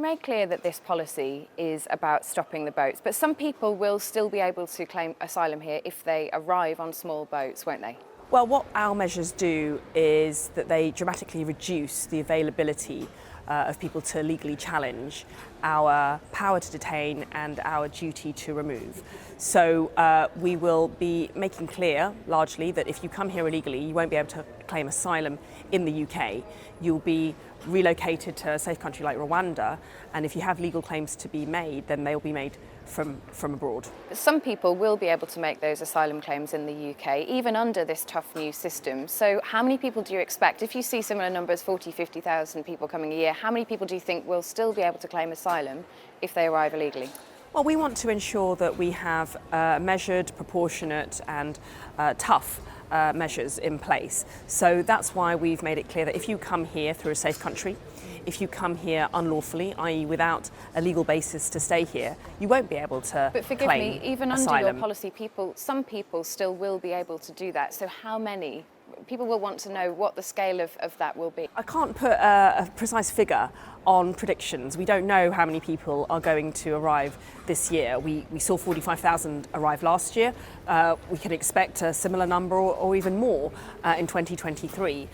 made clear that this policy is about stopping the boats, but some people will still be able to claim asylum here if they arrive on small boats, won't they? Well, what our measures do is that they dramatically reduce the availability of people to legally challenge our power to detain and our duty to remove. So we will be making clear, largely, that if you come here illegally, you won't be able to claim asylum in the UK. You'll be relocated to a safe country like Rwanda, and if you have legal claims to be made, then they'll be made from abroad. Some people will be able to make those asylum claims in the UK, even under this tough new system. So how many people do you expect, if you see similar numbers, 40, 50,000 people coming a year, how many people do you think will still be able to claim asylum if they arrive illegally? Well, we want to ensure that we have measured, proportionate and tough measures in place. So that's why we've made it clear that if you come here through a safe country, if you come here unlawfully, i.e. without a legal basis to stay here, you won't be able to But forgive claim me, even asylum. under your policy, some people still will be able to do that. So how many? People will want to know what the scale of that will be. I can't put a precise figure on predictions. We don't know how many people are going to arrive this year. We saw 45,000 arrive last year. We can expect a similar number or even more in 2023.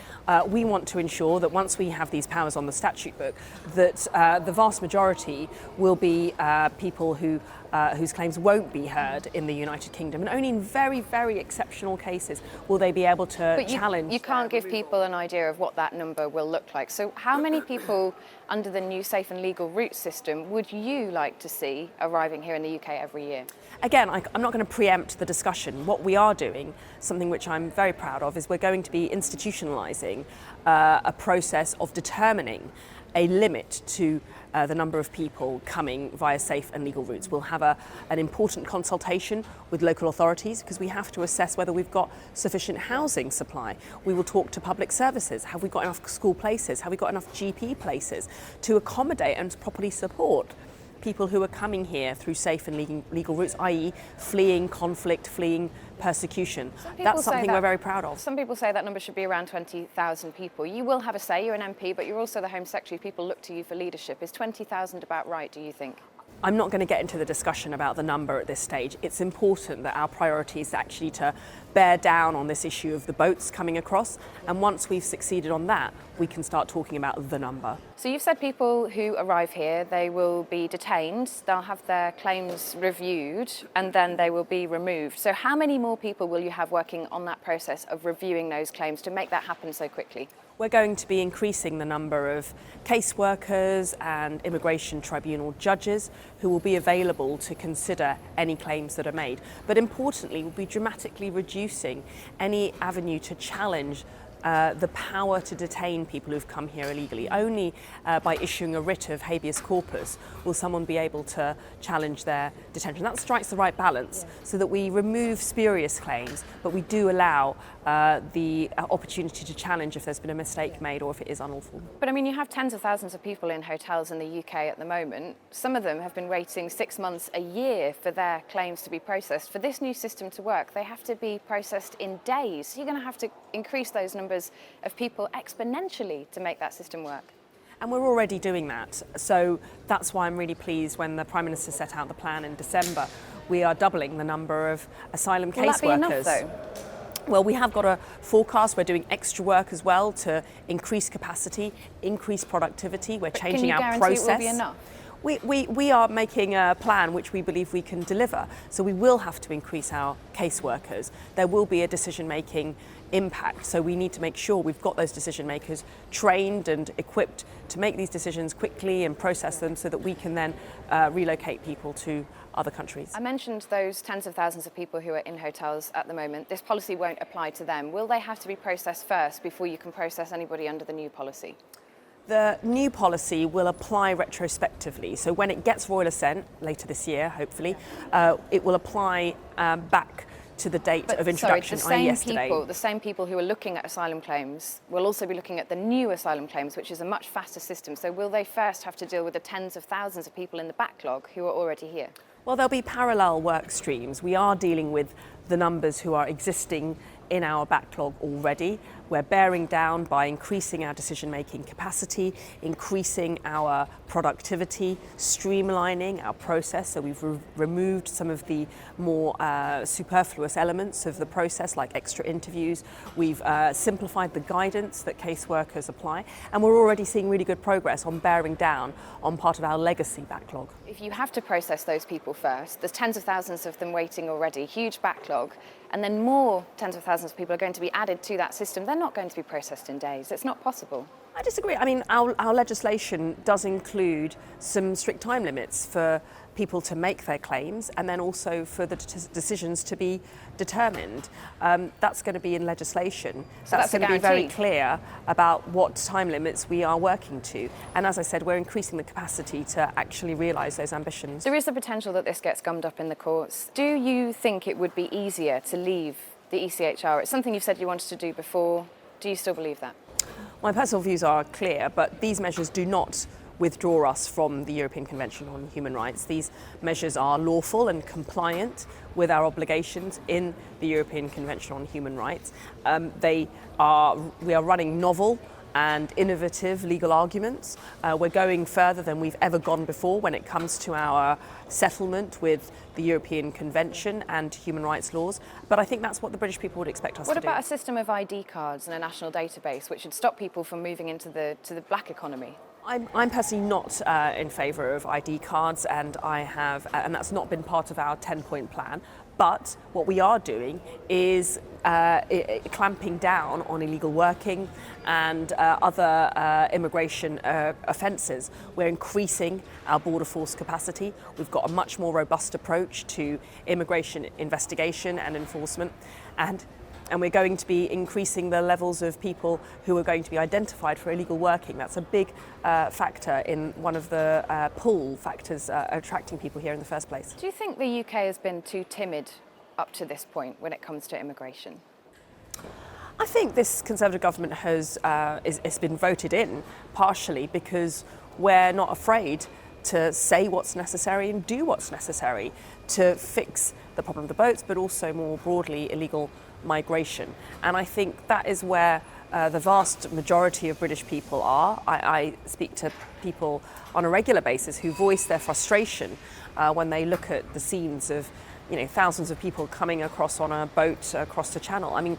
We want to ensure that once we have these powers on the statute book, that the vast majority will be people whose claims won't be heard in the United Kingdom, and only in very, very exceptional cases will they be able to challenge. You can't give people an idea of what that number will look like. So how many people under the new safe and legal route system would you like to see arriving here in the UK every year? Again, I'm not going to preempt the discussion. What we are doing, something which I'm very proud of, is we're going to be institutionalising a process of determining a limit to the number of people coming via safe and legal routes. We'll have an important consultation with local authorities because we have to assess whether we've got sufficient housing supply. We will talk to public services. Have we got enough school places? Have we got enough GP places to accommodate and properly support people who are coming here through safe and legal routes, i.e. fleeing conflict, fleeing persecution? That's something we're very proud of. Some people say that number should be around 20,000 people. You will have a say, you're an MP, but you're also the Home Secretary. People look to you for leadership. Is 20,000 about right, do you think? I'm not going to get into the discussion about the number at this stage. It's important that our priority is actually to bear down on this issue of the boats coming across, and once we've succeeded on that, we can start talking about the number. So you've said people who arrive here, they will be detained, they'll have their claims reviewed, and then they will be removed. So how many more people will you have working on that process of reviewing those claims to make that happen so quickly? We're going to be increasing the number of caseworkers and immigration tribunal judges who will be available to consider any claims that are made. But importantly, we'll be dramatically reducing any avenue to challenge the power to detain people who've come here illegally. Only by issuing a writ of habeas corpus will someone be able to challenge their detention. That strikes the right balance so that we remove spurious claims, but we do allow the opportunity to challenge if there's been a mistake made or if it is unlawful. But I mean, you have tens of thousands of people in hotels in the UK at the moment. Some of them have been waiting 6 months, a year for their claims to be processed. For this new system to work, they have to be processed in days. So you're going to have to increase those numbers of people exponentially to make that system work. And we're already doing that. So that's why I'm really pleased when the Prime Minister set out the plan in December. We are doubling the number of asylum caseworkers. Will that be enough, though? Well, we have got a forecast. We're doing extra work as well to increase capacity, increase productivity. We're changing our process. Can you guarantee it will be enough? We are making a plan which we believe we can deliver. So we will have to increase our caseworkers. There will be a decision-making impact. So we need to make sure we've got those decision makers trained and equipped to make these decisions quickly and process them so that we can then relocate people to other countries. I mentioned those tens of thousands of people who are in hotels at the moment. This policy won't apply to them. Will they have to be processed first before you can process anybody under the new policy? The new policy will apply retrospectively. So when it gets royal assent later this year, hopefully, it will apply back to the date of introduction, i.e. yesterday. The same people who are looking at asylum claims will also be looking at the new asylum claims, which is a much faster system. So will they first have to deal with the tens of thousands of people in the backlog who are already here? Well, there'll be parallel work streams. We are dealing with the numbers who are existing in our backlog already. We're bearing down by increasing our decision-making capacity, increasing our productivity, streamlining our process. So we've removed some of the more superfluous elements of the process, like extra interviews. We've simplified the guidance that caseworkers apply, and we're already seeing really good progress on bearing down on part of our legacy backlog. If you have to process those people first, there's tens of thousands of them waiting already, huge backlog, and then more tens of thousands of people are going to be added to that system. They're not going to be processed in days. It's not possible. I disagree. I mean, our legislation does include some strict time limits for people to make their claims, and then also for the decisions to be determined. That's going to be in legislation. So that's going to be guarantee. very clear about what time limits we are working to. And as I said, we're increasing the capacity to actually realise those ambitions. There is the potential that this gets gummed up in the courts. Do you think it would be easier to leave the ECHR? It's something you've said you wanted to do before. Do you still believe that? My personal views are clear, but these measures do not withdraw us from the European Convention on Human Rights. These measures are lawful and compliant with our obligations in the European Convention on Human Rights. We are running novel and innovative legal arguments. We're going further than we've ever gone before when it comes to our settlement with the European Convention and human rights laws. But I think that's what the British people would expect us to do. What about a system of ID cards and a national database which would stop people from moving into the black economy? I'm personally not in favour of ID cards, and that's not been part of our 10-point plan. But what we are doing is clamping down on illegal working and other immigration offences. We're increasing our border force capacity. We've got a much more robust approach to immigration investigation and enforcement, and we're going to be increasing the levels of people who are going to be identified for illegal working. That's a big factor in one of the pull factors attracting people here in the first place. Do you think the UK has been too timid up to this point when it comes to immigration? I think this Conservative government has been voted in partially because we're not afraid to say what's necessary and do what's necessary to fix the problem of the boats, but also more broadly illegal migration. And I think that is where the vast majority of British people are. I speak to people on a regular basis who voice their frustration when they look at the scenes of thousands of people coming across on a boat across the Channel. I mean,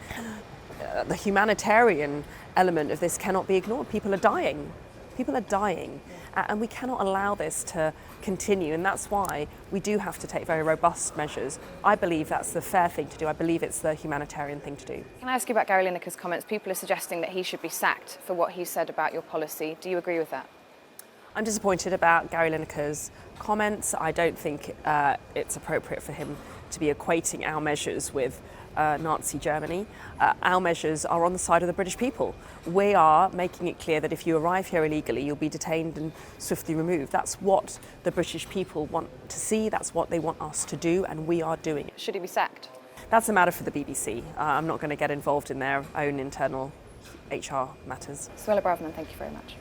the humanitarian element of this cannot be ignored. People are dying. People are dying. And we cannot allow this to continue, and that's why we do have to take very robust measures. I believe that's the fair thing to do. I believe it's the humanitarian thing to do. Can I ask you about Gary Lineker's comments? People are suggesting that he should be sacked for what he said about your policy. Do you agree with that? I'm disappointed about Gary Lineker's comments. I don't think it's appropriate for him to be equating our measures with Nazi Germany. Our measures are on the side of the British people. We are making it clear that if you arrive here illegally, you'll be detained and swiftly removed. That's what the British people want to see. That's what they want us to do, and we are doing it. Should he be sacked? That's a matter for the BBC. I'm not going to get involved in their own internal HR matters. Suella Braverman, thank you very much.